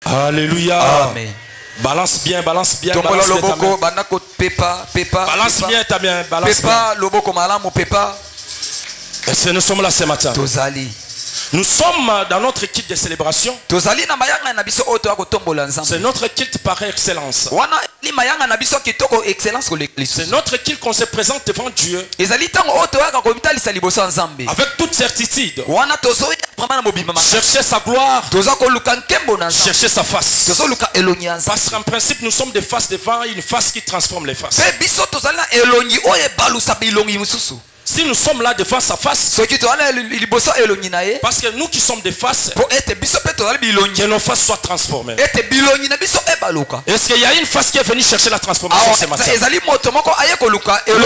Alléluia. Amen. Balance bien, balance bien. Balance loboko, banako pepa, pepa. Balance bien, t'as bien, balance pepa, bien. Loboko malamu pepa. Et ce nous sommes là ce matin. Tozali. Nous sommes dans notre culte de célébration. C'est notre culte par excellence. C'est notre culte qu'on se présente devant Dieu avec toute certitude. Chercher sa gloire, chercher sa face. Parce qu'en principe nous sommes des faces devant une face qui transforme les faces. Si nous sommes là de face à face, parce que nous qui sommes des faces, que nos faces soient transformées. Est-ce qu'il y a une face qui est venue chercher la transformation ce matin? Où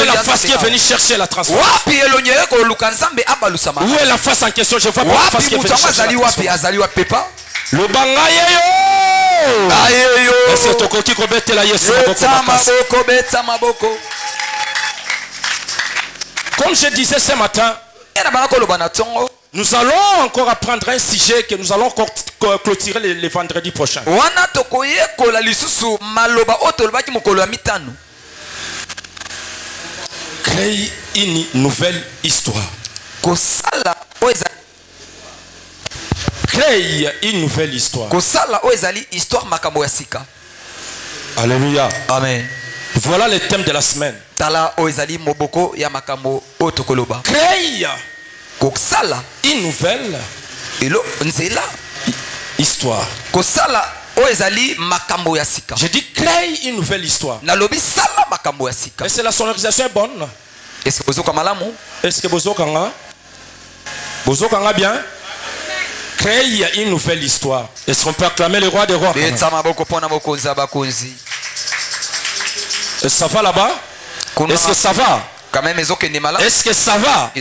est la face qui est venue chercher la transformation? Où est la face en question? Je vois pas la face qui est venue chercher la transformation. Le bangayeyo. Est-ce que tokoki kobete la Yesu maboko? Comme je disais ce matin, nous allons encore apprendre un sujet que nous allons encore clôturer les vendredis prochains. Créer une nouvelle histoire. Créer une nouvelle histoire. Alléluia. Amen. Voilà le thème de la semaine. Créer une nouvelle histoire. Je dis créer une nouvelle histoire. Et c'est la sonorisation est bonne. Est-ce que vous avez bien? Créer une nouvelle histoire. Est-ce qu'on peut acclamer le roi des rois? Ça va là-bas? Est-ce que ça va? Est-ce que ça va?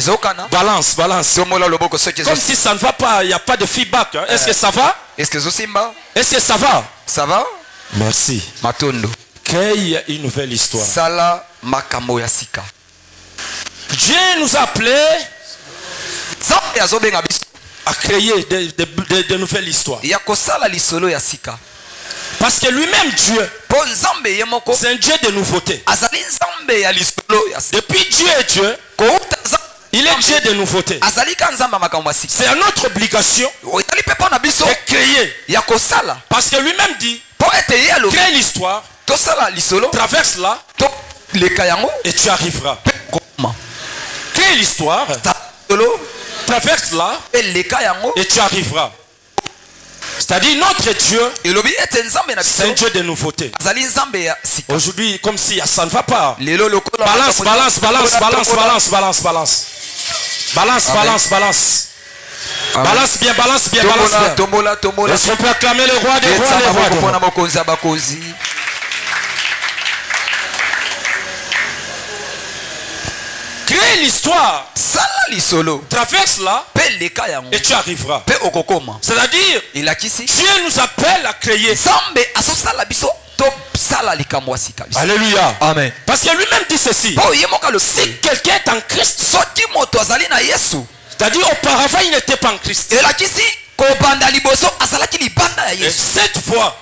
Balance, balance. Comme si ça ne va pas, il n'y a pas de feedback. Est-ce que ça va? Est-ce que ça va? Ça va? Merci. Créer une nouvelle histoire. Dieu nous a appelés à créer de nouvelles histoires. Parce que lui-même Dieu, c'est un Dieu de nouveauté. Depuis Dieu est Dieu, il est Dieu de nouveauté. C'est à notre obligation de créer. Parce que lui-même dit, crée l'histoire, traverse-la et tu arriveras. Crée l'histoire, traverse-la et tu arriveras. C'est-à-dire notre Dieu, c'est un Dieu de nouveauté. Aujourd'hui, comme si ça ne va pas. Balance, balance, balance, balance, balance, balance, balance. Balance, balance, balance. Balance bien, balance bien, balance bien. Est-ce qu'on peut acclamer le roi des rois, les rois? Crée l'histoire, traverse-la et tu arriveras. C'est-à-dire, Dieu nous appelle à créer. Alléluia. Amen. Parce que lui-même dit ceci. Si quelqu'un est en Christ, c'est-à-dire auparavant il n'était pas en Christ. Et cette fois,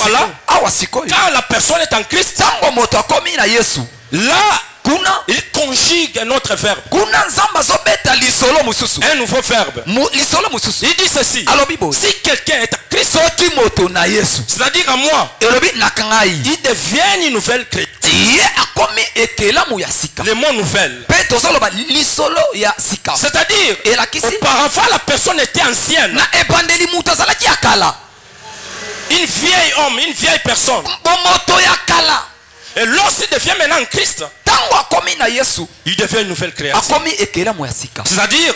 là, quand la personne est en Christ, là, il conjugue un autre verbe. Un nouveau verbe. Il dit ceci. Si quelqu'un est en Christ, c'est-à-dire à moi, il devient une nouvelle créature. Le mot nouvelle. C'est-à-dire, auparavant la personne était ancienne. Une vieille homme, une vieille personne. Et lorsqu'il devient maintenant en Christ, il devient une nouvelle créature. C'est-à-dire,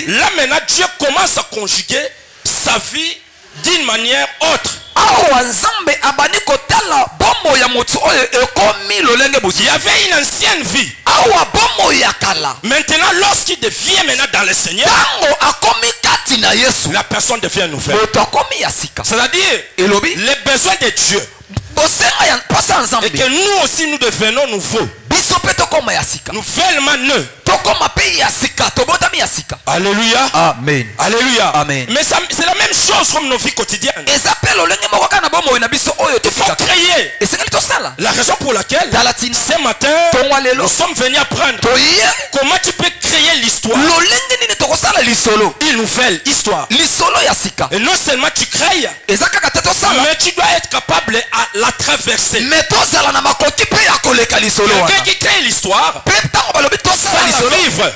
là maintenant Dieu commence à conjuguer sa vie d'une manière autre. Il y avait une ancienne vie. Maintenant, lorsqu'il devient maintenant dans le Seigneur, la personne devient nouvelle. C'est-à-dire, les besoins de Dieu Et que nous aussi nous devenons nouveaux. Nouvellement nés. Alléluia. Amen. Alléluia. Amen. Mais c'est la même chose comme nos vies quotidiennes. Il faut créer. La raison pour laquelle ce matin nous sommes venus apprendre comment tu peux créer l'histoire. Une nouvelle histoire. Et non seulement tu crées, mais tu dois être capable à la traverser. Quelqu'un qui crée l'histoire, ça va vivre.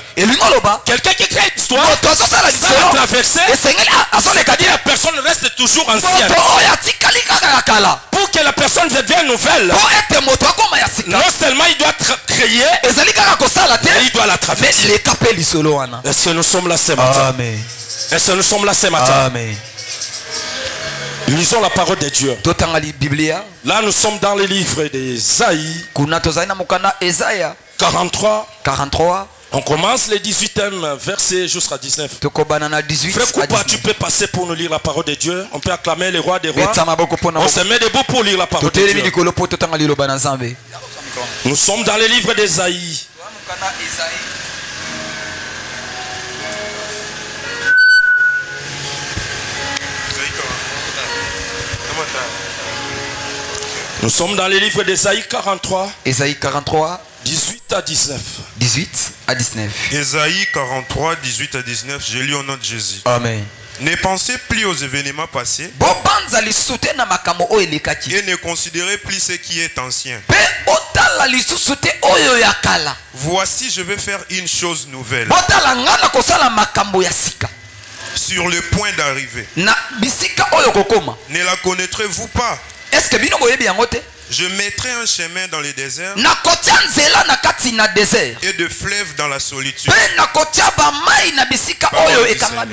Quelqu'un qui crée l'histoire, ça va traverser. C'est-à-dire la personne reste toujours ancienne. Pour que la personne devienne nouvelle, non seulement il doit créer, mais il doit la traverser. Est-ce que nous sommes là ce matin? Amen. Est-ce que nous sommes là ce matin? Amen. Lisons la parole de Dieu. Là nous sommes dans le livre d'Ésaïe 43. On commence le 18e verset jusqu'à 19. Frère Koupa, tu peux passer pour nous lire la parole de Dieu. On peut acclamer le roi des rois. On se met debout pour lire la parole de Dieu. Nous sommes dans le livre d'Ésaïe. Nous sommes dans le livre d'Ésaïe 43. Ésaïe 43. 18 à 19. 18 à 19. Ésaïe 43, 18 à 19. Je lis au nom de Jésus. Amen. Ne pensez plus aux événements passés et ne considérez plus ce qui est ancien. Voici, je vais faire une chose nouvelle sur le point d'arriver. Ne la connaîtrez-vous pas? Je mettrai un chemin dans le désert et de fleuves dans la solitude.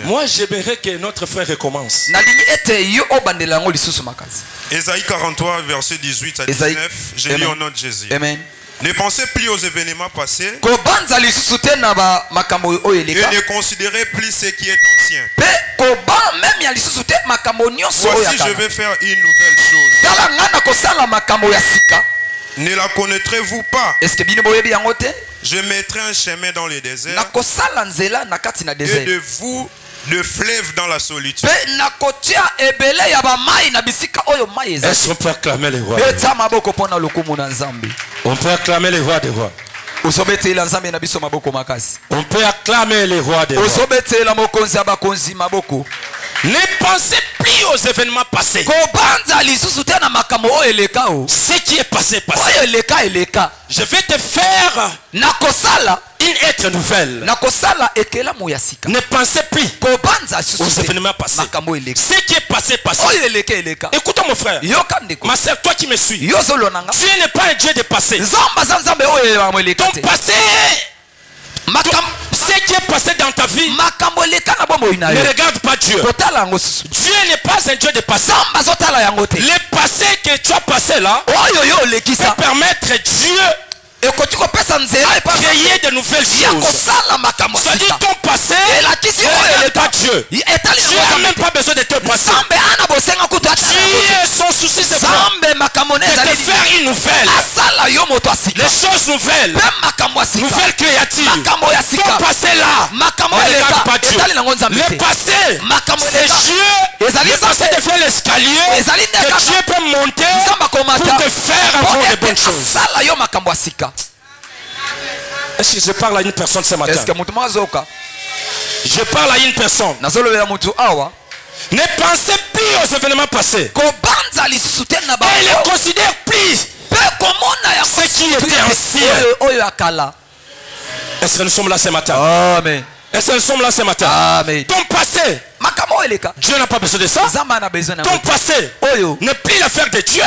Moi j'aimerais que notre frère recommence. Ésaïe 43 verset 18 à 19. Je lis au nom de Jésus. Amen. Ne pensez plus aux événements passés et ne considérez plus ce qui est ancien. Voici, je vais faire une nouvelle chose. Ne la connaîtrez-vous pas? Je mettrai un chemin dans le désert et de vous de fleuves dans la solitude. Est-ce qu'on peut acclamer les rois? On peut acclamer les rois des rois. On peut acclamer les rois des rois. Ne pensez plus aux événements passés. Ce qui est passé, passé. Je vais te faire une être nouvelle. Ne pensez plus aux événements passés. Ce qui est passé, passé. Écoute mon frère, ma soeur, toi qui me suis, Dieu n'est pas un Dieu de passé. Ton passé, ce qui est passé dans ta vie, ne regarde pas Dieu. Dieu n'est pas un Dieu de passé. Le passé que tu as passé là peut permettre Dieu à créer de nouvelles choses. C'est-à-dire ton passé ne regarde pas Dieu. Dieu n'a même pas besoin de te passer. Dieu, son souci c'est de te faire une nouvelle. Les choses nouvelles. Nouvelles créatives. Ton passé là ne regarde pas Dieu. Le passé c'est Dieu. Le passé devient l'escalier que Dieu peut monter pour te faire encore de bonnes choses. Est-ce que je parle à une personne ce matin? Je parle à une personne. Ne pensez plus aux événements passés. Et ne considère plus ce qui était ancien. Est-ce que nous sommes là ce matin? Amen. Est-ce que nous sommes là ce matin? Amen. Ton passé, Dieu n'a pas besoin de ça. Ton passé n'est plus l'affaire de Dieu.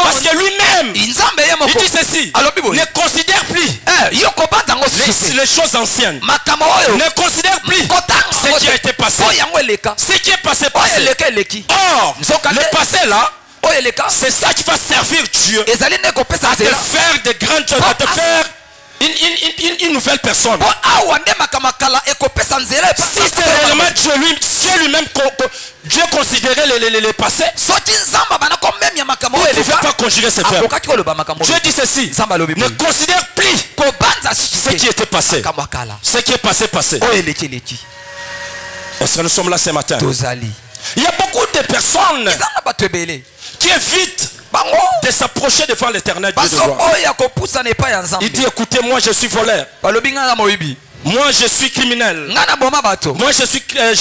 Parce que lui-même, il dit ceci. Ne considère plus les choses anciennes. Ne considère plus ce qui a été passé. Ce qui est passé, passé. Or, le passé là, c'est ça qui va servir Dieu à te faire de grandes choses, à te faire une nouvelle personne. Si c'est réellement Dieu lui-même, Dieu considérait les passés, il ne pouvait pas conjuguer ces verbes. Dieu dit ceci. Ne considère plus ce qui était passé. Ce qui est passé, passé. Est-ce que nous sommes là ce matin? Il y a beaucoup de personnes qui évitent de s'approcher devant l'Éternel Dieu de gloire. Il dit, écoutez, moi je suis voleur. Moi je suis criminel. Moi je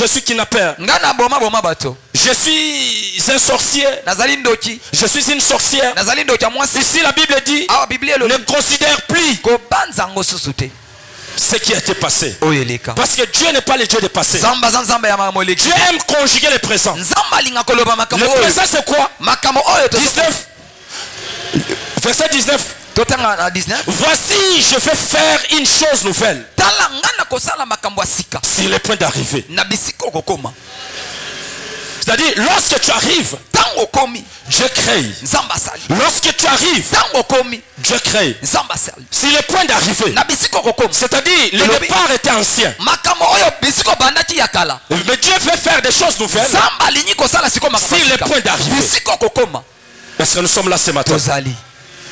suis kidnappeur. Je suis un sorcier. Je suis une sorcière. Ici la Bible dit, ne considère plus ce qui a été passé. Parce que Dieu n'est pas le Dieu de passé. Dieu aime conjuguer le présent. Le présent c'est quoi? 19. Verset 19. Voici, je vais faire une chose nouvelle. C'est le point d'arrivée. C'est-à-dire, lorsque tu arrives, Dieu crée. Lorsque tu arrives, Dieu crée. C'est le point d'arrivée. C'est-à-dire, le départ était ancien. Mais Dieu veut faire des choses nouvelles. C'est le point d'arrivée. Est-ce que nous sommes là ce matin?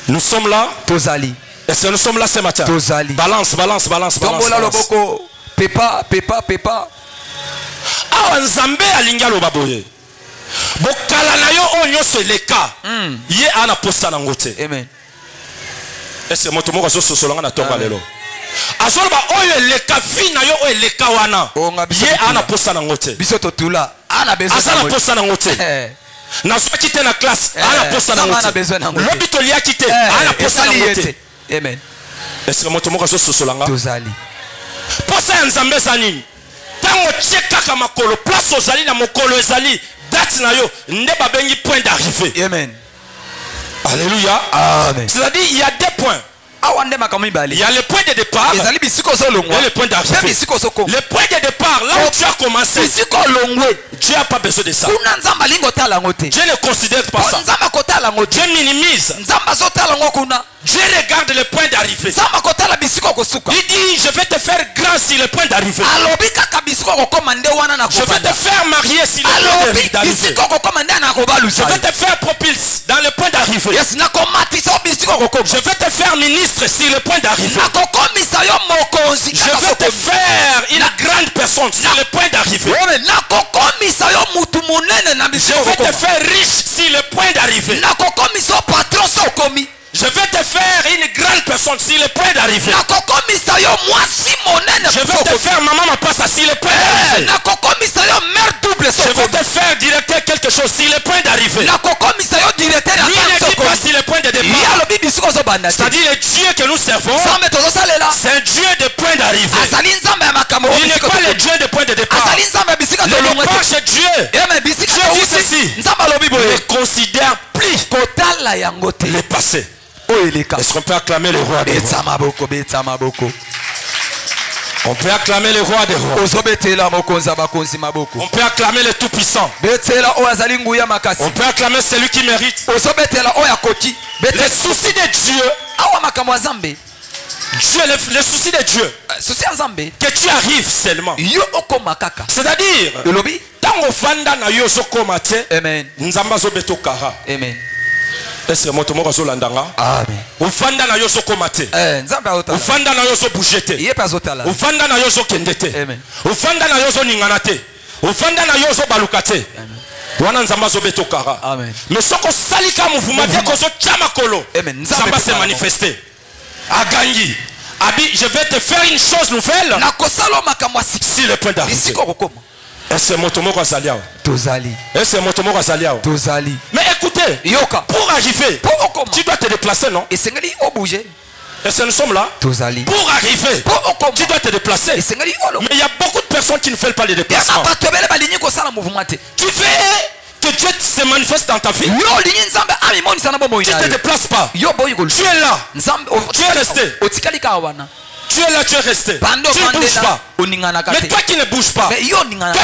Nous sommes là. Est-ce que nous sommes là ce matin? Balance. Pepa. Awa nzambe alinga loba boye. Bokala na yo onyo se leka. Ye ana posta na ngote. Amen. Est-ce que moto moko so solanga na tonga lelo? Azoloba oyo leka vi na yo oyo leka wana. Ye ana posta na ngote. Biso totula. Ana besoin. Asana posta na ngote. Na so kite na classe, ana posta na ngote. Lobi to lia kite, ana posta na ngote. Amen. Est-ce que moto moko so solanga? Tozali. Posta ya nzambe zanini. Tango tcheka makolo place ozali na mokolo ezali date na yo ndeba bengi point d'arrivée. Amen. Alléluia. Amen. C'est-à-dire il y a deux points. Il y a le point de départ et le point d'arrivée. Le point de départ, là où tu as commencé, Dieu n'a pas besoin de ça. Dieu ne considère pas ça. Dieu minimise. Dieu regarde le point d'arrivée. Il dit, je vais te faire grand sur le point d'arrivée. Je vais te faire marier sur le point d'arrivée. Je vais te faire propulse dans le point d'arrivée. Je vais te faire ministre sur le point d'arrivée. Je vais te faire une grande personne sur le point d'arrivée. Je vais te faire riche sur le point d'arrivée. Je vais te faire une grande personne sur le point d'arrivée. Je vais te faire maman ma passe sur le point d'arrivée. Je vais te faire directeur quelque chose sur le point d'arrivée. Lui ne dit pas sur le point de départ. C'est-à-dire le Dieu que nous servons, c'est un Dieu de point d'arrivée. Il n'est pas le Dieu de point de départ. Le départ chez Dieu. Dieu dit ceci. Ne considère plus le passé. Est-ce qu'on peut acclamer le roi des rois? On peut acclamer le roi des rois. On peut acclamer le tout-puissant. On peut acclamer celui qui mérite. Les soucis de Dieu. Le souci de Dieu, que tu arrives seulement. C'est-à-dire, tango fanda na yo sokomate, nzamba zo beto kara. Amen. Est-ce que moto moko zo landanga? Amen. Ufanda na yo sokomate. Ufanda na yo so bougete. Ufanda na yo so kendete. Amen. Ufanda na yo so ninganate. Ufanda na yo so balukate. Amen. Wana nzamba zo beto kara. Amen. Mais soko salika mouvement bien ko so chama kolo. Amen. Nzamba se manifester. Agangi. Abi, je vais te faire une chose nouvelle. Si le point d'arrivée. Est-ce que motomoko azaliao? Tozali. Est-ce que motomoko azaliao? Tozali. Mais écoutez, Yoka, pour arriver, tu dois te déplacer, non? Et c'est est-ce que nous sommes là? Tozali. Pour arriver, tu dois te déplacer. Mais il y a beaucoup de personnes qui ne font pas les déplacements. Tu fais que Dieu se manifeste dans ta vie. Tu ne te déplaces pas. Tu es là. Tu es resté. Tu es là, tu es resté. Tu ne bouges pas. Mais toi qui ne bouges pas, toi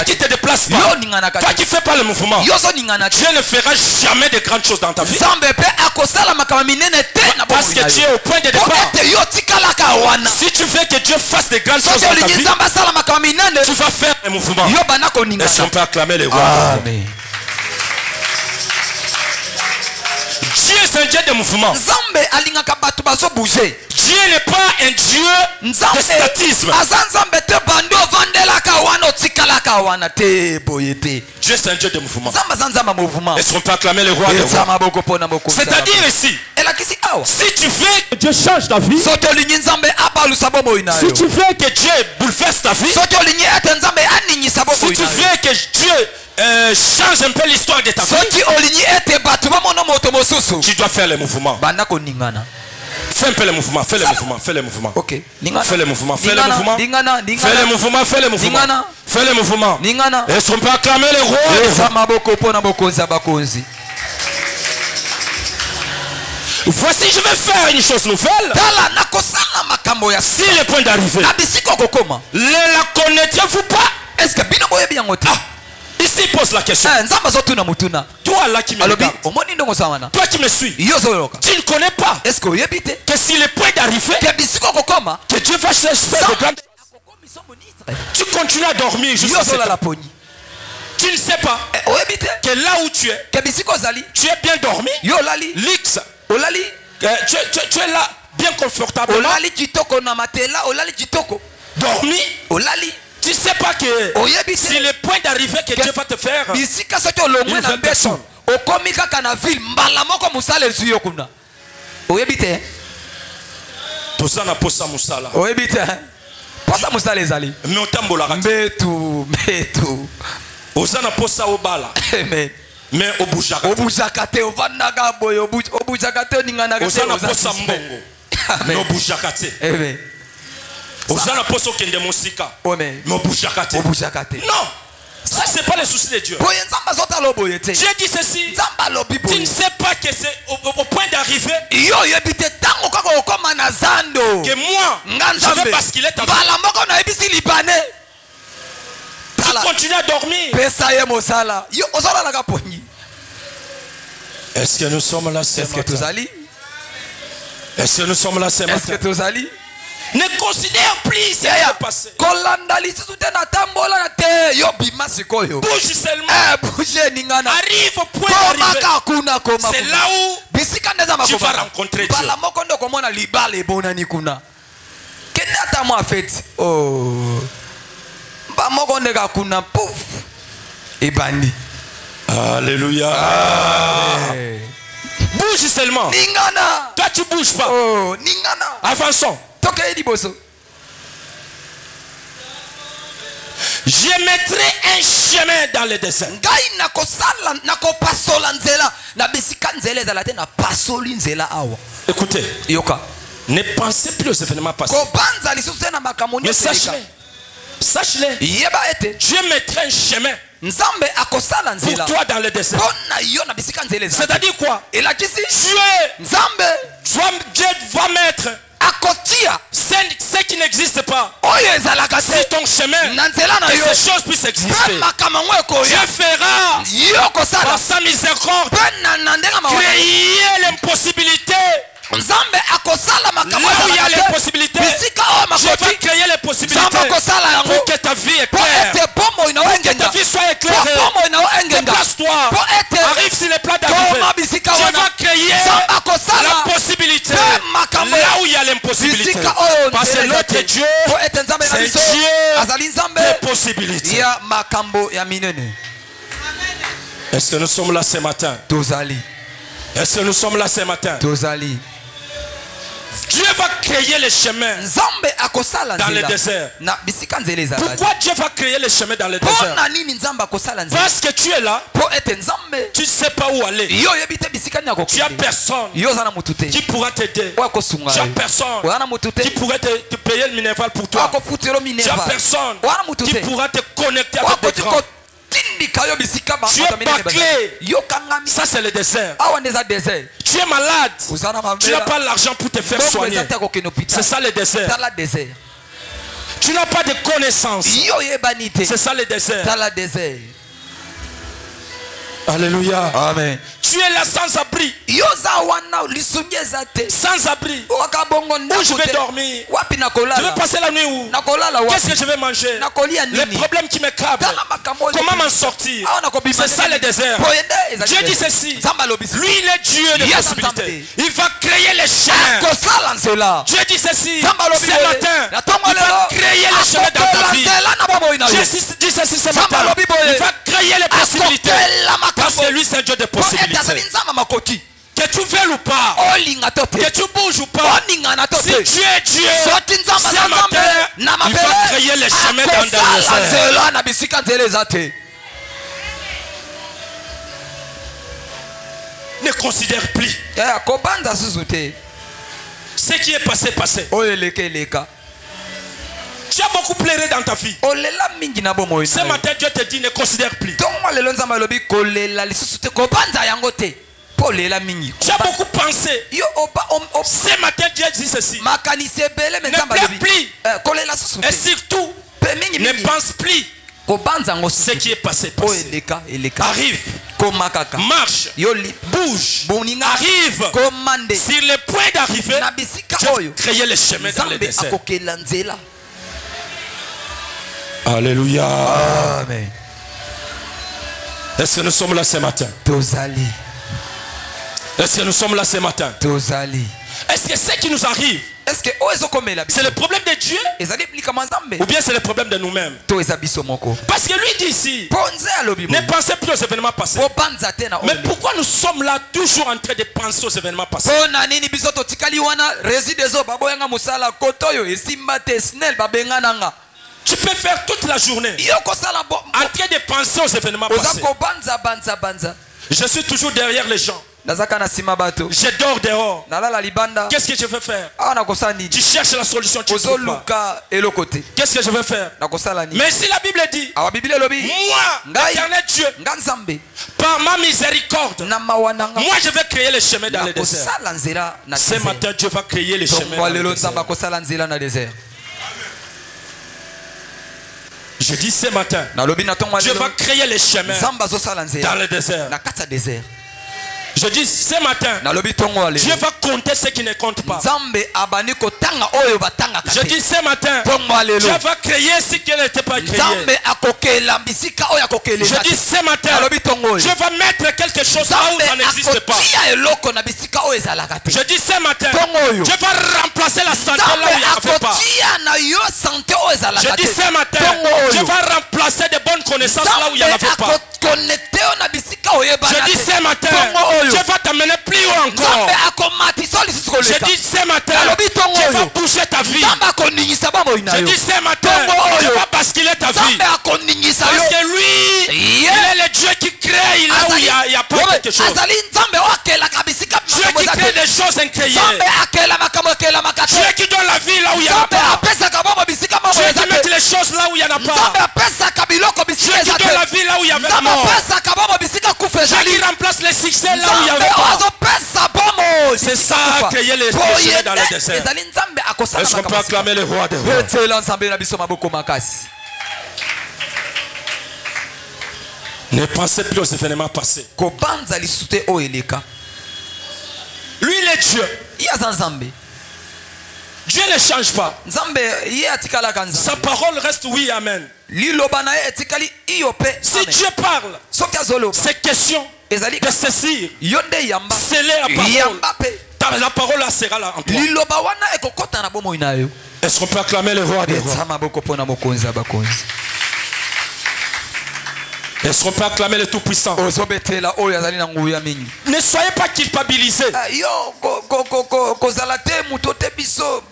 qui ne te déplaces pas, toi qui ne fais pas le mouvement, Dieu ne fera jamais de grandes choses dans ta vie. Parce que tu es au point de départ. Si tu veux que Dieu fasse de grandes choses dans ta vie, tu vas faire le mouvement. Est-ce qu'on peut acclamer les rois? Amen. Dieu c'est un Dieu de mouvement. Dieu n'est pas un Dieu de statisme. Dieu c'est un Dieu de mouvement. Est-ce qu'on peut acclamer le roi des rois? C'est-à-dire ici, si tu veux que Dieu change ta vie, si tu veux que Dieu bouleverse ta vie, si tu veux que Dieu change un peu l'histoire de ta vie, tu dois faire les mouvements. Fais un peu les mouvements, fais les mouvements, fais les mouvements. Ok. Fais les mouvements, fais les mouvements. Fais les mouvements, fais les mouvements. Fais les mouvements. Est-ce qu'on peut acclamer les rois? Voici, je vais faire une chose nouvelle. Si le point d'arrivée, la connaissez-vous pas? Est-ce que ici pose la question. Toi là qui me regarde, toi qui me suis, tu ne connais pas que si le point d'arrivée, que Dieu va faire de grandes, tu continues à dormir jusqu'à ce temps. Tu ne sais pas que là où tu es bien dormi. Lix, tu es là bien confortablement dormi. Tu ne sais pas que c'est le point d'arrivée que Dieu va te faire une nouvelle personne. Tozana posa musala. Mais otambola metu. Ozana posa obala. Mais obujakate. Ozana posa mbongo. Mais obujakate. Ozana poso kende mosika. Mais obujakate. Non. Ça c'est pas le souci de Dieu. Dieu dit ceci. Tu ne sais pas que c'est au point d'arrivée que moi je vais basculer ta vie. Tu continues à dormir. Est-ce que nous sommes là ce matin? Est-ce que nous sommes là ce matin? Ne considère plus ce qui est passé. Bouge seulement. Arrive au point d'arrivée. C'est là où tu vas rencontrer Dieu. Alléluia. Bouge seulement. Toi tu bouges pas. Avançons. Je mettrai un chemin dans le désert. Écoutez, ne pensez plus aux événements passés. Mais sache-le, Dieu mettrait un chemin pour toi dans le désert. C'est-à-dire quoi? Dieu va mettre ce qui n'existe pas. C'est ton chemin que ces choses puissent exister. Dieu fera par sa miséricorde créer l'impossibilité. Là où il y a les possibilités, je vais créer les possibilités pour que ta vie est claire, pour que ta vie soit éclairée. Déplace-toi, arrive sur les plats d'arrivée. Je vais créer la possibilité là où il y a l'impossibilité. Parce que notre Dieu, c'est Dieu des possibilités. Est-ce que nous sommes là ce matin? Est-ce que nous sommes là ce matin? Dieu va créer les chemins dans le désert. Pourquoi Dieu va créer les chemins dans le désert? Parce que tu es là, tu ne sais pas où aller. Tu n'as personne qui pourra t'aider. Tu n'as personne qui pourrait te payer le minéral pour toi. Tu n'as personne qui pourra te connecter avec des grands. Tu es bâclé. Ça c'est le désert. Tu es malade. Tu n'as pas l'argent pour te faire soigner. C'est ça le désert. Tu n'as pas de connaissances. C'est ça le désert. Alléluia. Amen. Tu es là sans abri. Sans abri. Où je vais dormir? Je vais passer la nuit où? Qu'est-ce que je vais manger? Les problèmes qui m'accablent. Comment m'en sortir? C'est ça le désert. Dieu dit ceci. Lui, il est Dieu de possibilités. Il va créer les chemins. Dieu dit ceci. Ce matin, il va créer les chemins dans ta vie. Dieu dit ceci ce matin. Il va créer les possibilités. Parce que lui, c'est un Dieu de possibilités. Que tu veuilles ou pas, que tu bouges ou pas, si Dieu est Dieu, ce matin, il va créer les chemins dans le désert. Ne considère plus. Ce qui est passé, passé. Tu as beaucoup pleuré dans ta vie. Ce matin, Dieu te dit ne considère plus. Tu as beaucoup pensé. Ce matin, Dieu dit ceci. Ne pleure plus. Et surtout, ne pense plus. Ce qui est passé, passé. Arrive. Marche. Bouge. Arrive. Sur le point d'arriver, Dieu crée les chemins dans le désert. Alléluia. Amen. Est-ce que nous sommes là ce matin? Est-ce que nous sommes là ce matin? Est-ce que ce qui nous arrive, c'est le problème de Dieu ou bien c'est le problème de nous-mêmes? Parce que lui dit ici, ne pensez plus aux événements passés. Mais pourquoi nous sommes là toujours en train de penser aux événements passés? Tu peux faire toute la journée en train de penser aux événements passés. Je suis toujours derrière les gens. Je dors dehors. Qu'est-ce que je veux faire? Tu cherches la solution, tu trouves pas. Qu'est-ce que je veux faire? Mais si la Bible dit, moi, l'éternel Dieu, par ma miséricorde, moi je vais créer les chemins dans le désert. Ce matin, Dieu va créer les chemins dans le désert. Je dis ce matin, Dieu va créer les chemins dans le désert. Je dis ce matin, Dieu va compter ce qui ne compte pas. Je dis ce matin, Dieu va créer ce qui n'était pas créé. Je dis ce matin, Dieu va mettre quelque chose là où ça n'existe pas. Je dis ce matin, Dieu va remplacer la santé là où il n'y avait pas. Je dis ce matin, Dieu va remplacer de bonnes connaissances là où il n'y en avait pas. Je dis ce matin, Dieu va t'amener plus haut encore. Je dis ce matin, Dieu va bouger ta vie. Je dis ce matin, Dieu va basculer ta vie. Parce que lui, il est le Dieu qui crée là où il n'y a pas quelque chose. Dieu qui crée des choses incréées. Dieu qui donne la vie là où il n'y en a pas. Dieu qui met les choses là où il n'y en a pas. Dieu qui donne la vie là où il y avait la mort. Dieu qui remplace les succès là où il n'y avait pas. C'est ça, créer les chemins dans le désert. Est-ce qu'on peut acclamer le roi des rois? Ne pensez plus aux événements passés. Lui, il est Dieu. Dieu ne change pas. Sa parole reste oui, amen. Si Dieu parle, c'est question de saisir, sceller la parole. La parole là sera là en toi. Est-ce qu'on peut acclamer le roi des rois? Est-ce qu'on peut acclamer le Tout-Puissant? Ne soyez pas culpabilisés.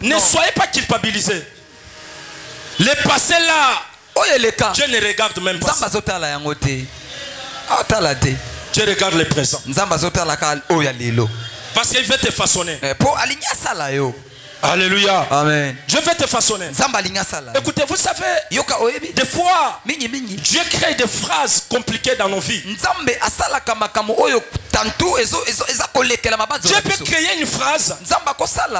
Ne soyez pas culpabilisés. Le passé là, Dieu ne regarde même pas ça. Dieu regarde le présent. Parce qu'il veut te façonner. Alléluia. Amen. Dieu veut te façonner. Écoutez, vous savez, des fois, Dieu crée des phrases compliquées dans nos vies. Dieu peut créer une phrase,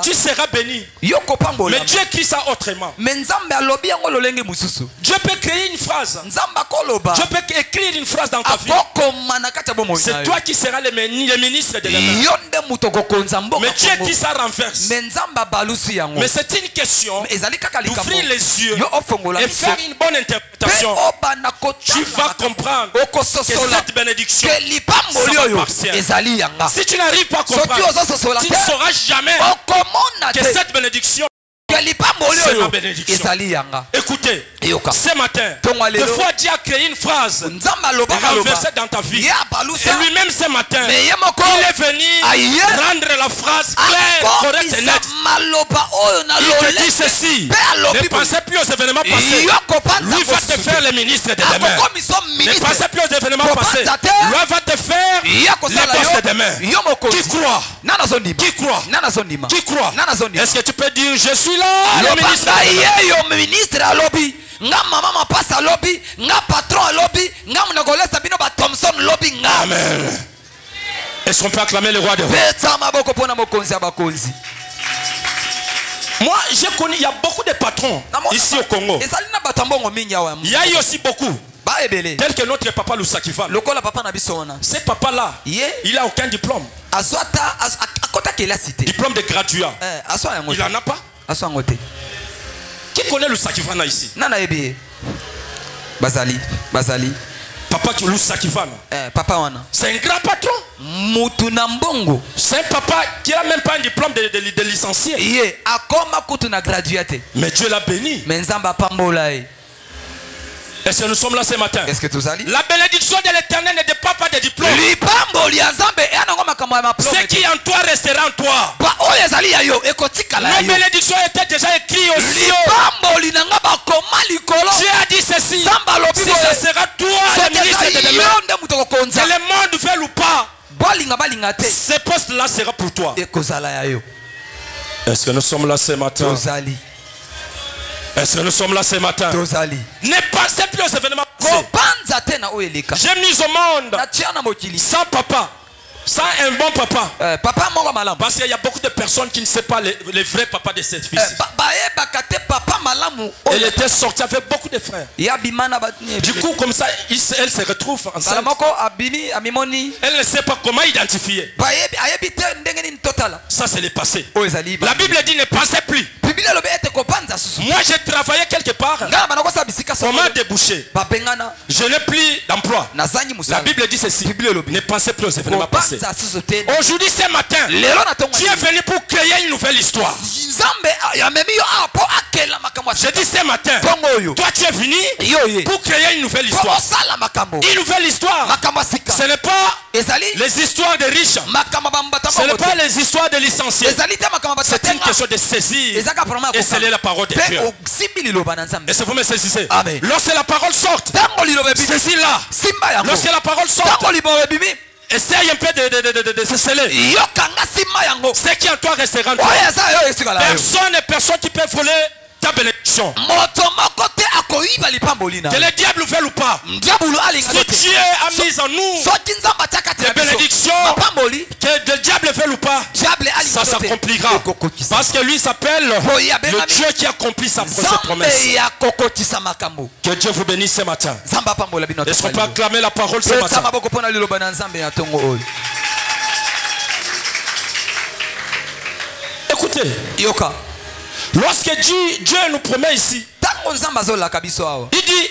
tu seras béni. Mais Dieu écrit ça autrement. Dieu peut créer une phrase. Dieu peut écrire une phrase dans ta vie. C'est toi qui seras le ministre de demain. Mais Dieu dit ça renverse. Mais c'est une question d'ouvrir les yeux et faire une bonne interprétation. Tu vas comprendre que cette bénédiction sera partielle. Si tu n'arrives pas à comprendre, tu ne sauras jamais que cette bénédiction c'est ma bénédiction. Écoutez, ce matin, des fois Dieu a créé une phrase renversée dans ta vie. Et lui-même ce matin, il est venu rendre la phrase claire, correcte et nette. Il te dit ceci: ne pensez plus aux événements passés. Lui va te faire le ministre de demain. Ne pensez plus aux événements passés. Lui va te faire les boss de demain. Qui croit? Qui croit? Qui croit? Est-ce que tu peux dire je suis là? Le ministre à lobby, nga maman passe à lobby, nga patron à lobby, nga mnagolesa sabino ba Thompson lobby nga. Amen. Est-ce qu'on peut acclamer le roi des rois? Moi, j'ai connu, il y a beaucoup de patrons ici au Congo. Il y a eu aussi beaucoup. Tel que notre papa Lusakiva. Ce papa-là, il n'a aucun diplôme. Diplôme de graduat. Il n'en a pas. Qui connaît Lusakivana ici? Bazali. Papa Lusakivana. Papa wana. C'est un grand patron. C'est un papa qui n'a même pas un diplôme de licencié. Mais Dieu l'a béni. Est-ce que nous sommes là ce matin? Est-ce que tu as la bénédiction de l'Éternel ne dépend pas des diplômes. Ce qui en toi restera en toi. La bénédiction était déjà écrite au ciel. Dieu a dit ceci: si ça sera toi le ministre de demain, que le monde veut ou pas, ce poste-là sera pour toi. Est-ce que nous sommes là ce matin? Est-ce que nous sommes là ce matin? Ne pensez plus aux événements passés. J'ai mis au monde sans papa, sans un bon papa. Parce qu'il y a beaucoup de personnes qui ne savent pas les vrais papas de cette fille. Elle était sortie avec beaucoup de frères. Du coup, comme ça, elle se retrouve enceinte. Elle ne sait pas comment identifier. Ça, c'est le passé. La Bible dit ne pensez plus. Moi j'ai travaillé quelque part. On m'a débouché. Je n'ai plus d'emploi. La Bible dit ceci: ne pensez plus aux événements passés. Aujourd'hui, ce matin, tu es venu pour créer une nouvelle histoire. Je dis ce matin, toi tu es venu pour créer une nouvelle histoire. Une nouvelle histoire. Ce n'est pas les histoires des riches. Ce n'est pas les histoires des licenciés. C'est une question de saisir et sceller la parole de Dieu. Est-ce que vous me saisissez? Lorsque la parole sort, saisis-la. Lorsque la parole sort, essaye un peu de se sceller. Ce qui en toi restera en toi. Personne qui peut voler ta bénédiction. Que le diable veuille ou pas, si Dieu a mis en nous des bénédictions, que le diable veuille ou pas, ça s'accomplira. Parce que lui s'appelle le Dieu qui accomplit sa promesse. Que Dieu vous bénisse ce matin. Est-ce qu'on peut acclamer la parole ce matin? Écoutez, lorsque Dieu nous promet ici, il dit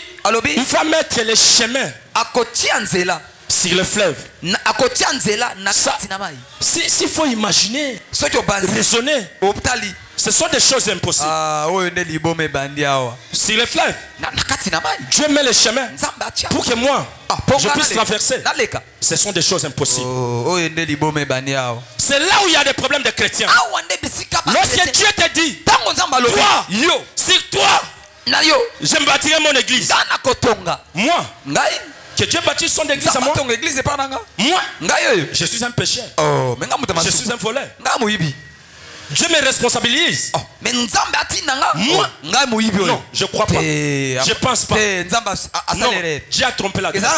il va mettre les chemins sur le fleuve. S'il faut imaginer, raisonner, ce sont des choses impossibles. Sur le fleuve, Dieu met les chemins pour que moi je puisse traverser. Ce sont des choses impossibles. C'est là où il y a des problèmes de chrétiens. Lorsque Dieu te dit, toi, sur toi, je me bâtirai mon église. Moi, que Dieu bâtisse son église à moi. Moi, je suis un pécheur. Je suis un voleur. Dieu me responsabilise. Mais Nzambe atinanga. Moi, non, je crois pas. Je pense pas. Non, Dieu a trompé l'adresse.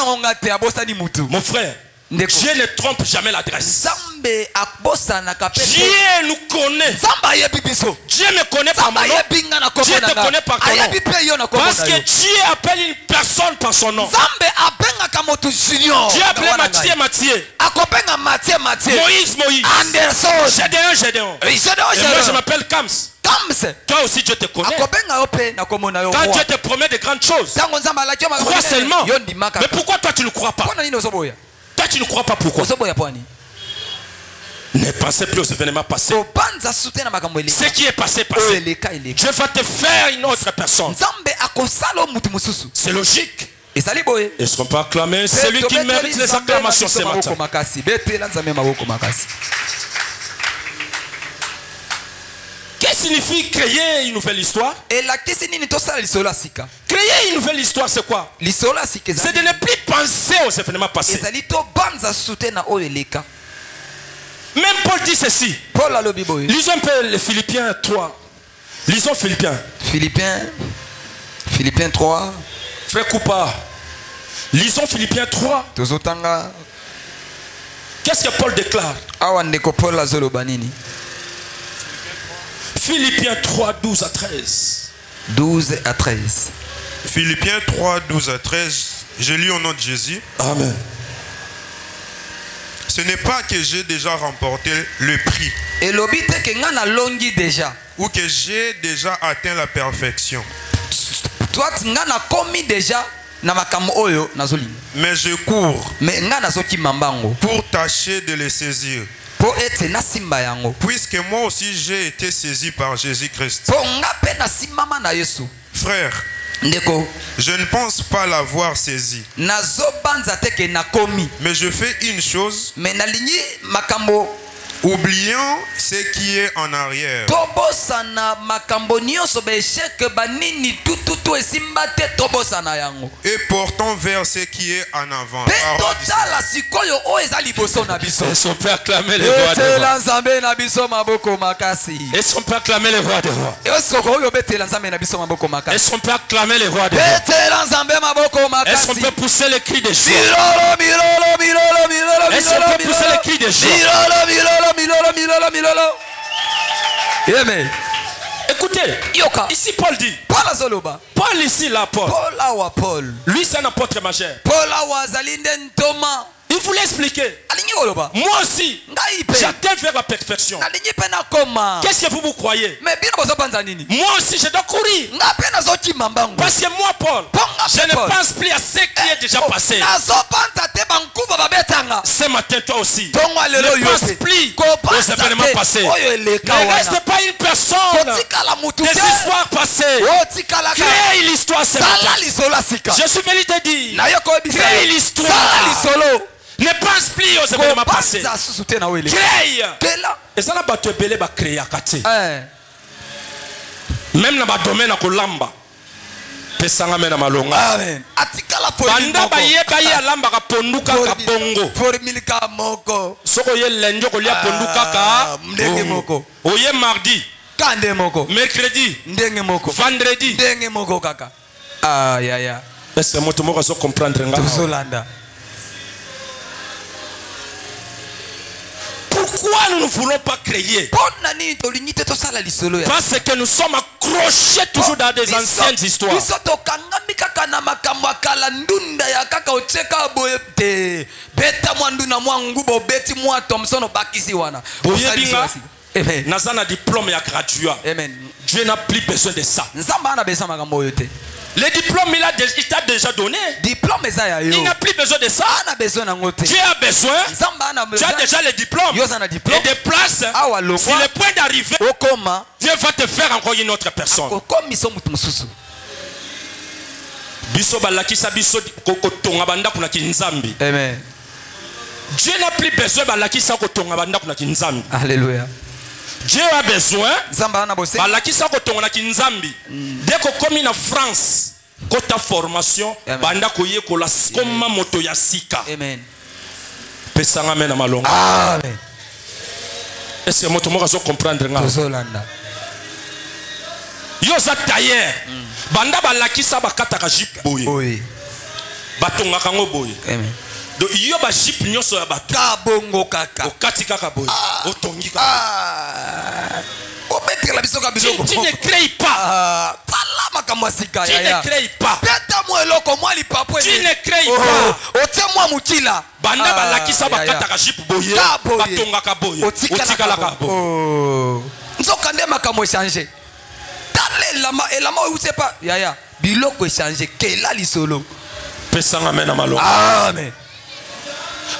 Mon frère, Dieu ne trompe jamais l'adresse. Dieu nous connaît. Dieu me connaît par mon nom. Dieu te connaît par ton nom. Parce que Dieu appelle une personne par son nom. Dieu appelle Mathieu. Moïse. Gédéon. Et moi je m'appelle Kams. Toi aussi Dieu te connaît. Quand Dieu te promet de grandes choses, crois seulement. Mais pourquoi toi tu ne crois pas? Toi tu ne crois pas pourquoi? Ne pensez plus aux événements passés. Ce qui est passé. Dieu va te faire une autre personne. C'est logique. Est-ce qu'on peut acclamer celui qui mérite les acclamations ce matin? Qu'est-ce que signifie créer une nouvelle histoire? Créer une nouvelle histoire, c'est quoi? C'est de ne plus penser aux événements passés. Même Paul dit ceci. Lisons un peu les Philippiens 3. Lisons Philippiens 3. Frère Koupa. Lisons Philippiens 3. Qu'est-ce que Paul déclare? Philippiens 3, 12 à 13. 12 à 13. Philippiens 3, 12 à 13. Je lis au nom de Jésus. Amen. Ce n'est pas que j'ai déjà remporté le prix ou que j'ai déjà atteint la perfection. Mais je cours pour tâcher de les saisir. Puisque moi aussi j'ai été saisi par Jésus-Christ. Frère, je ne pense pas l'avoir saisi. Mais je fais une chose, oubliant ce qui est en arrière et portant vers ce qui est en avant. Est-ce qu'on peut acclamer les rois des rois? Est-ce qu'on peut acclamer les rois des rois? Est-ce qu'on peut acclamer les rois des rois? Est-ce qu'on peut pousser les cris de joie? Est-ce qu'on peut pousser les cris de joie? Amen. Écoutez, ici Paul dit. Paul ici là, Paul. Lui c'est un apôtre majeur. Il voulait expliquer. Moi aussi, j'atteins vers la perfection. Qu'est-ce que vous croyez? Moi aussi, je dois courir. Parce que moi, Paul, je ne pense plus à ce qui est déjà passé. Ce matin, toi aussi, ne pense plus aux événements passés. Ne reste pas une personne des histoires passées. Crée l'histoire ce matin. Je suis venu te dire, crée l'histoire. Ne pense plus aux événements passés. Crée. Et ça n'a pas te belé ba créer akati. Même dans le domaine de lamba. Pesanga mena malonga. Amen. Banda ba ye lamba ka ponduka ka bongo. Formilika moko. Soko ye lenjo ko lia ponduka ka ndenge moko. Oye mardi. Kande moko. Mercredi. Ndenge moko. Vendredi. Ndenge moko kaka. Ah ya ya. Est-ce que moto moko so comprendre nga? Tozolanda. Pourquoi nous ne voulons pas créer? Parce que nous sommes accrochés toujours dans des anciennes histoires. Nazana diplôme ya graduat. Dieu n'a plus besoin de ça. Le diplôme il t'a déjà donné. Il n'a plus besoin de ça. Dieu a besoin. Tu as déjà le diplôme. Et des places. Si le point d'arrivée, Dieu va te faire encore une autre personne. Amen. Dieu n'a plus besoin de Alléluia. Dieu a besoin dès que comme en France kota formation banda koye kola koma moto ya sika. Amen. Pesanga mena malonga. Amen. Est-ce que moto moko zo comprendre nga? Yo za tailleur. Banda ba lakisa ba kataka jip boye. Oui. Batonga kango boye. Amen. Donc yo ba jip nyoso ya bato. Ka bongo kaka. Okati kaka boye. Otongi kaka. Tu ne crées pas. Tu ne crées pas. Tu ne crées pas. Banda ba lakisa ba kataka jip boye. Batonga ka boye. Otikala ka boye. Nzokande makamo changer. Elama ou c'est pas yaya biloko changer kela lisolo pesanga mena malonga amen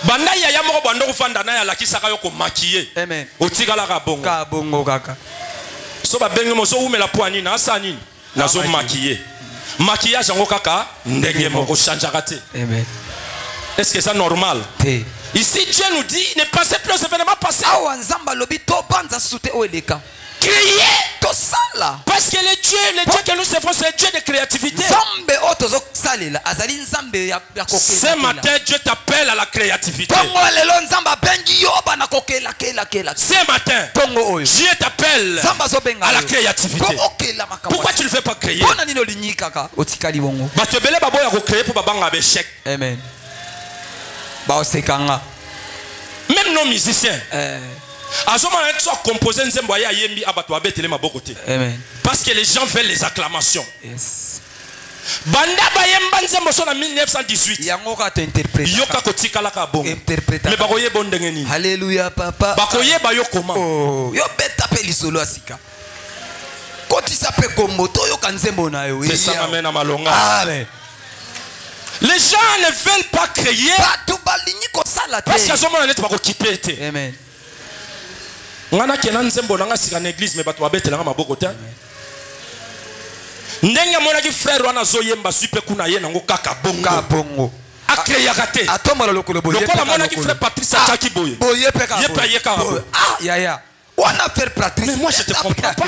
banda yaya moko bando kufanda na ya lakisa kayo ko maquiller amen otikala ka bongo kaka so ba bengi mo so umela poani na asani na zo maquiller maquillage ngo kaka ndenge moko changer kate amen. Est-ce que c'est normal? Ici Dieu nous dit ne pensez plus aux événements passés. Awa nzamba lobi to banza sute oeleka créer to sala parce que le Dieu que nous servons c'est le Dieu de créativité. Zambe otozo salela azali nzambe ya kokela. Ce matin Dieu t'appelle à la créativité. Tongo lelo nzamba bengi yo bana kokela kela. Ce matin tongo oyo Dieu t'appelle à la créativité. Pourquoi tu ne veux pas créer? Pona nino linyi kaka otikali bongo. Batebele babo ya ko créer pour babanga échec. Amen. Ba osekanga. Même nos musiciens. Composer nzembo ya yembi abato abetele maboko te. Amen. Parce que les gens veulent les acclamations. Yes. Banda bayemba nzembo so na 1918. Yango ka to interpréter. Yoka kotikala ka bongo. Interpréter. Mais bakoye bondenge nini? Alléluia papa. Bakoye ba yo comment? Oh, yo beta pe lisolo asika. Koti sape komoto yo kanzembo na yo. C'est ça amène à malonga. Amen. Les gens ne veulent pas créer. Parce qu'ils ont monnaie pour occuper. Amen. On a qui nzembo nanga sika na église mais bato babete nanga maboko te. Ndenga mona ki frère wana zo yemba supe kuna ye nango kaka bongo. Ka bongo. Akreya kate. Atomba lokolo boye. Lokola mona ki frère Patrice Chaki boye. Boye peka. Ye ka. Ah ya. On a fait Patrice. Mais moi je te comprends pas.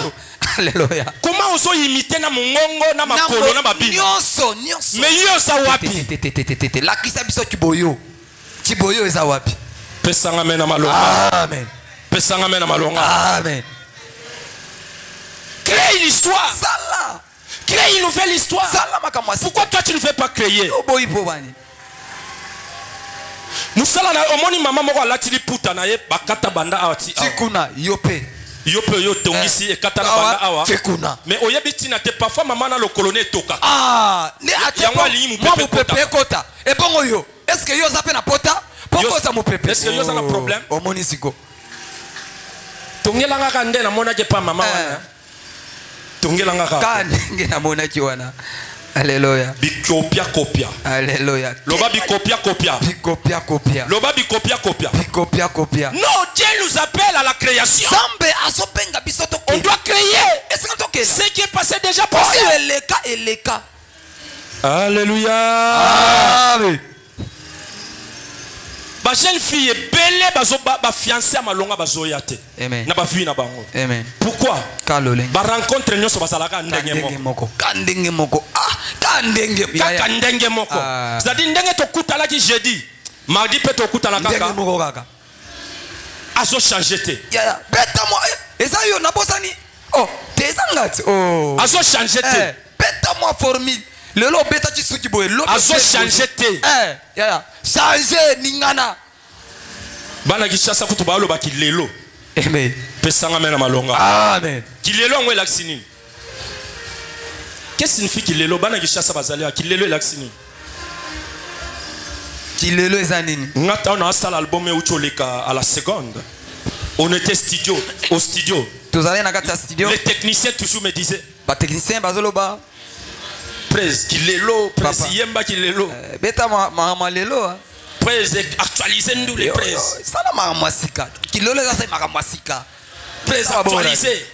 Alléluia. Comment oso imiter na mongongo na makolo na babini? Nyonso. Mais yo sa wapi? La kisa biso kiboyo. Kiboyo eza wapi? Pesanga mena malonga. Amen. Pesanga mena malonga. Amen. Crée une histoire. Sala. Crée une nouvelle histoire. Sala makamwasi. Pourquoi toi tu ne fais pas créer? Oboyi bobani. Musala na omoni mama moko alatili puta na ye bakata banda awati. Tikuna yope. Yope yo tongisi e kata na banda awa. Tikuna. Mais oyebiti na te parfois maman na lokolo ne toka. Ah, ne atiamo mu pepe kota. E bongo yo. Est-ce que yo zape na pota? Poko za mu pepe. Est-ce que yo za na problème? Omoni siko. Tongela nga nde na mona je pa mama wana. Tongela nga ka nge na mona ki wana. Alléluia. Bicopia. Alléluia. Loba bicopia. Bicopia. Loba bicopia. Bicopia. Non, Dieu nous appelle à la création. On doit créer. Ce qui est passé déjà passé. Eleka. Alléluia. Amen. Ba jeune fille belle ba fiancé à malonga bazoya te. Amen. Na ba fille na bango. Amen. Pourquoi? Kaloleng. Ba rencontre nyoso basalaka ndenge moko. Kandenge moko. Ah, kandenge. Kaka ndenge moko. C'est-à-dire ndenge to kutala ki jeudi. Mardi pe to kutala kaka. Ndenge moko kaka. Azo changer te. Ya. Beta moi. Eza yo na bosani. Oh, tezangati. Oh. Azo changer te. Beta moi formule. Lelo beta chisuki boy. Azo changer te. Ya. Changer ningana. Bana kishasa kutu ba loba kilelo. Amen. Pesanga mena malonga. Amen. Kilelo ngwe laksini. Qu'est-ce que signifie kilelo? Bana kishasa bazali kilelo laksini. Kilelo ezanini. Ngata on a sala album e ucholeka à la seconde. On était au studio. Tous allez na kata studio. Les techniciens toujours me disaient. Ba technicien bazoloba. Presse kilelo, presse yemba kilelo. Beta ma lelo. Presse actualiser nous les presse. Ça na mamasika. Kilelo ça c'est mamasika. Presse actualiser.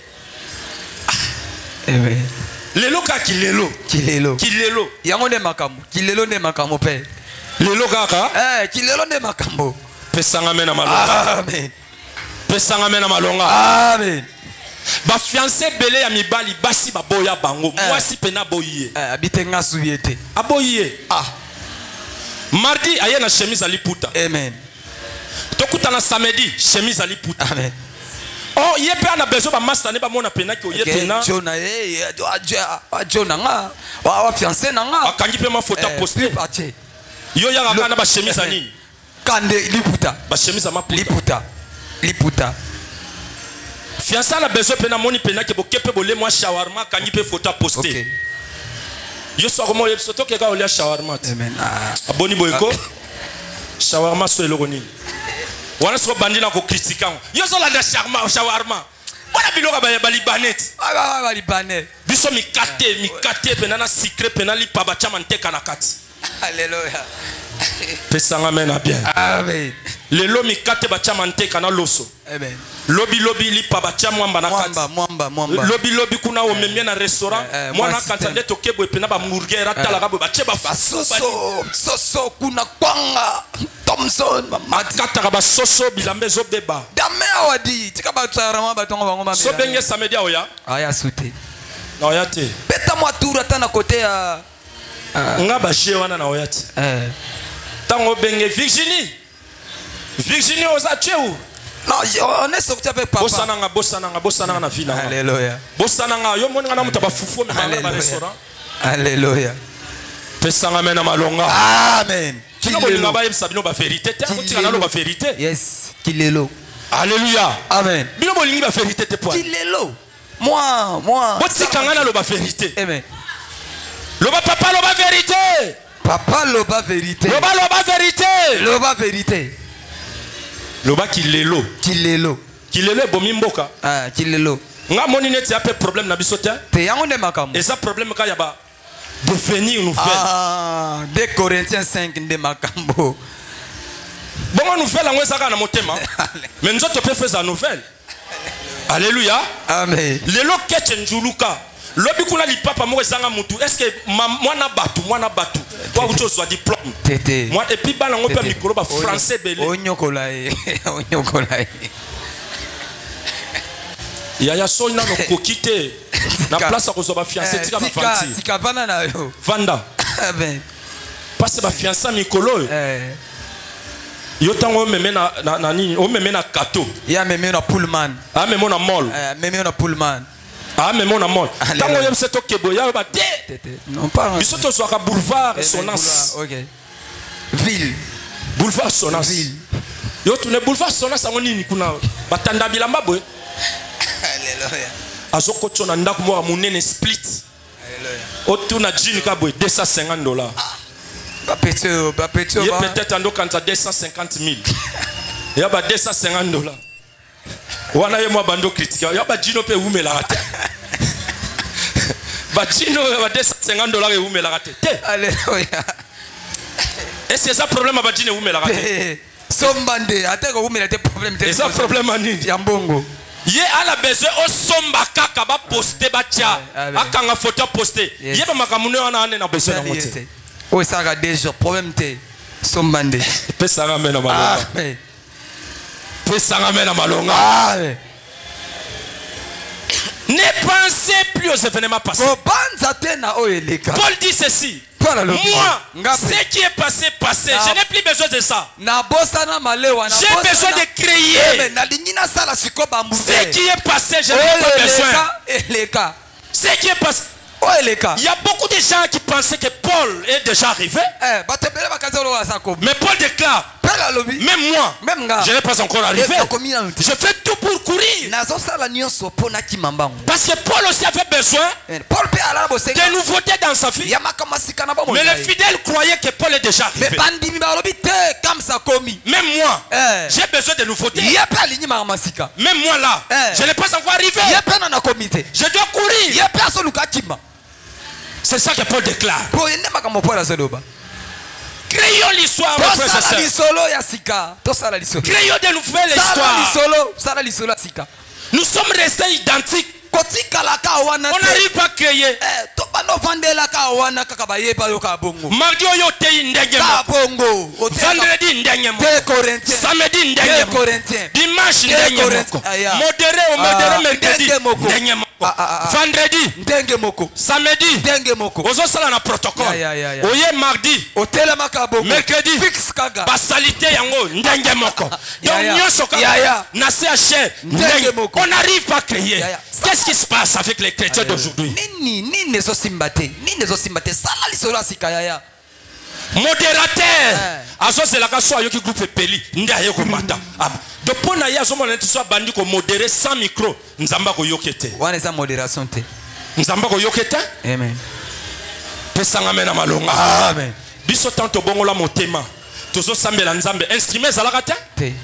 Amen. Lelo ka kilelo. Kilelo. Yango ne makambo. Kilelo ne makambo pe. Lelo kaka? Kilelo ne makambo. Pesanga mena malonga. Amen. Pesanga mena malonga. Amen. Ba fiancé belé ya mibali basi ba boya bango. Mwasi pena boyiye. Abitenga subiete. Aboyiye. Mardi aye na chemise ali puta. Amen. Tokuta na samedi chemise ali puta. Amen. Oh, il y a besoin de master ne ba mona pena ki oyetena. Jona Jona nga. Wa fiancé nanga. Akangi pe ma photo poster. Yo ya ngana ba chemise nini? Kande liputa. Ba chemise ma liputa. Fiancé a besoin pena moni pena ki bokepe bolé moi shawarma kangi pe photo poster. OK. Yo so comment yo soto ke ga olia shawarma. Amen. Aboni boyko. Shawarma so elogoni. Wana so bandina ko critiquer. Yo so la shawarma. Wana biloka ba libanet. Ba libanet. Biso mi kate penana secret penali pa ba chama nteka na kati. Alléluia. Pesanga mena bien. Amen. Lelo mi kate ba chama nteka na loso. Amen. Lobi li pa ba chama mwamba na kati. Mwamba. Lobi kuna o memia na restaurant. Mwana katande to kebo pena ba murgera tala ga ba cheba soso kuna kwanga. Thompson makata ba soso bilambe zo beba. Dame awadi tika ba tsarama ba tonga bango ba. So benge samedi oya. Aya sute. Na oya te. Peta moi tour ata na côté ya nga ba je wana na oya te. Tango benge Virginie oza cheu. Non, on est sorti avec papa. Bosananga na vina. Alléluia. Bosananga yo moni ngana muta ba fufu me na restaurant. Alléluia. Pesanga mena malonga. Amen. Vérité. Yes, Kilelo. Alléluia. Amen. Bino bolingi ba vérité te point. Kilelo. Moi. Botikanga lo ba vérité. Amen. Loba papa lo ba vérité. Papa lo ba vérité. Loba vérité. Loba vérité. Loba Kilelo. Kilelo bomi mboka. Ah, Kilelo. Nga moni net ya pe problème na bisote. Te yango ne makambo. Et ça problème ka ya ba devenir nouvelle. Ah, 2 Corinthiens 5 de makambo. Bon nouvelle en ezaka na motema. Mais nous autres peut faire sa nouvelle. Alléluia. Amen. Lelo ketche njuluka. Lobi kuna li papa mo ezanga mutu. Est-ce que mwana batu. Toi uto soit diplôme. Tété. Moi et puis bana ngo pe micro ba français belé. Onyokola. Yaya sona no kokite. Na place ko so ba fiancé tika ba fanti. Tika vana na yo. Vanda. Amen. Parce ba fiancé mikolo. Yo tango meme na nini? O meme na kato. Ya meme na pullman. Ah meme na mall. Meme na pullman. Ah meme na mall. Tango yem seto kebo ya ba té. Non pas. Biso to so ka boulevard Sonas. OK. Ville. Boulevard Sonas. Ville. Yo tune boulevard Sonas ngo nini kuna? Batanda bilamba boy. Alléluia. Azoko tona ndako mo munene split. Alléluia. Otuna jean ka boy $250. Ba petio. Il peut-être ando kanta 250,000. Ya ba $250. Wana ye mo bando critique. Ya ba jino pe umela rate. Ba jino ba $250 e umela rate. Alléluia. Est-ce que ça problème ba jino umela rate? Sombande, atako umela te problème te. C'est un problème ani. Ya mbongo. Ye ala besoin o somba kaka ba poster ba tia. Akanga photo poster. Ye ba makamune wana ane na besoin na mote. O saka déjà problème te. Sombande. Pesanga mena malonga. Amen. Pesanga mena malonga. Amen. Ne pensez plus aux événements passés. Paul dit ceci. Moi, ce qui est passé, je n'ai plus besoin de ça. J'ai besoin de créer. Ce qui est passé, je n'ai pas besoin. Ce qui est passé. Il y a beaucoup de gens qui pensaient que Paul est déjà arrivé. Mais Paul déclare, même moi, je n'ai pas encore arrivé. Je fais tout pour courir. Parce que Paul aussi avait besoin de nouveautés dans sa vie. Mais les fidèles croyaient que Paul est déjà arrivé. Même moi, j'ai besoin de nouveautés. Même moi là, je n'ai pas encore arrivé. Je dois courir. C'est ça que Paul déclare. Créons l'histoire. Créons de nouvelles histoires. Nous sommes restés identiques. On n'arrive pas à créer. Mardi oyo te ndenge moko. Vendredi ndenge moko. Samedi ndenge moko. Dimanche ndenge moko. Modéré mercredi ndenge moko. Vendredi ndenge moko. Samedi ndenge moko. Ozo sala na protocole. Oye mardi. Otela makabo. Mercredi fixe kaga. Basalite yango ndenge moko. Donc nyoso kaka na CH ndenge moko. On n'arrive pas à créer. Qu'est-ce qui se passe avec les chrétiens d'aujourd'hui? Nini zo simbate. Nini zo simbate. Sala lisolo sikaya. Modérateur azo zelaka so ayoki groupe peli ndi ayeko mata de pona ya zo mona tiso bandi ko modérer sans micro nzamba ko yokete wana za modération te nzamba ko yokete amen pesanga mena malonga amen biso tanto bongola motema tozo sambela nzambe instrument zalaka te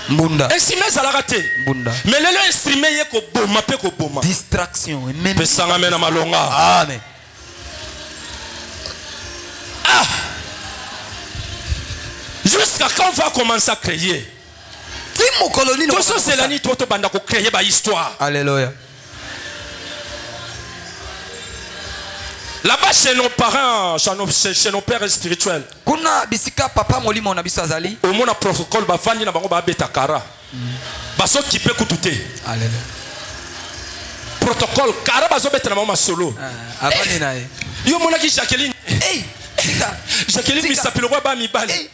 mbunda instrument zalaka te mbunda mais lelo instrument ye ko boma pe ko boma distraction même pesanga mena malonga amen jusqu'à quand on va commencer à créer? Tout ça c'est l'année toi tu banda ko créer ba histoire. Alléluia. Là-bas chez nos parents, chez nos pères spirituels. Kuna bisika papa molimo na biso azali. Au monde protocole ba fandi na bango ba betakara. Baso kipe kutute. Alléluia. Protocole kara baso betana mama solo. Abani nae. Yo mona ki Jacqueline. Hey, sika. Jacqueline misapilo ba mibali.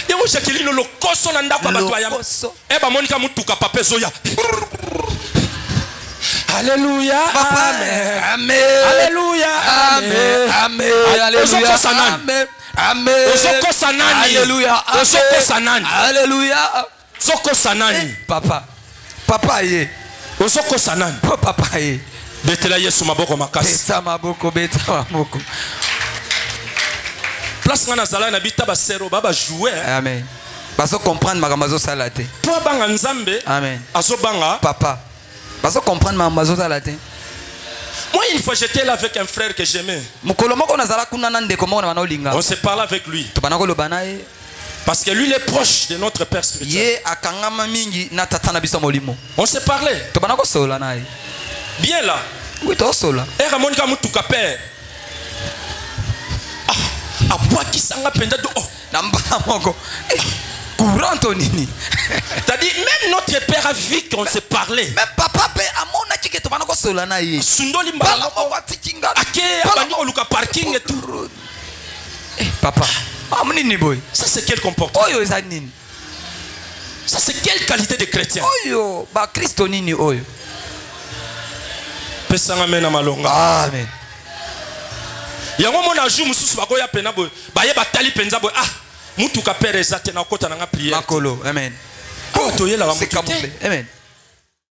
Yo Jacqueline lo koso na ndako bato ya. Eba monika mutuka pape zoya. Alléluia. Amen. Amen. Alléluia. Amen. Amen. Alléluia. Amen. Amen. Osoko sanani. Alléluia. Osoko sanani. Alléluia. Soko sanani. Papa. Papa ye. Osoko sanani. Papa ye. Betela Yesu maboko makasi. Beta maboko, beta maboko. Place ngana zala na bita ba sero baba jouer. Amen. Baso comprendre makambazo salate. Toi banga nzambe. Amen. Aso banga. Papa. Baso comprendre makambazo salate. Moi une fois j'étais là avec un frère que j'aimais. Mukolo moko na zala kuna nande ko mona olinga. On se parlait avec lui. To banako lo banae. Parce que lui il est proche de notre père spirituel. Ye akangama mingi na tata na biso molimo. On se parlait. To banako sola nae. Bien là. Oui, to sola. Et Ramonika mutuka père. A bois qui sanga penda do oh namba moko courant nini. C'est-à-dire même notre père a vu qu'on se parlait. Même papa pe amona chike to banako sola na ye. Sundoli mbala mo watikinga. Ake abandi oluka parking et tout. Papa, amnini boy. Ça c'est quel comportement? Oyo eza nini? Ça c'est quelle qualité de chrétien? Oyo ba Kristo nini oyo? Pesanga mena malonga. Amen. Yango mona jour mususu bakoya pena boy baye batali penza boy mutuka père ezate na kota na nga prière makolo amen to yela ba mutuka amen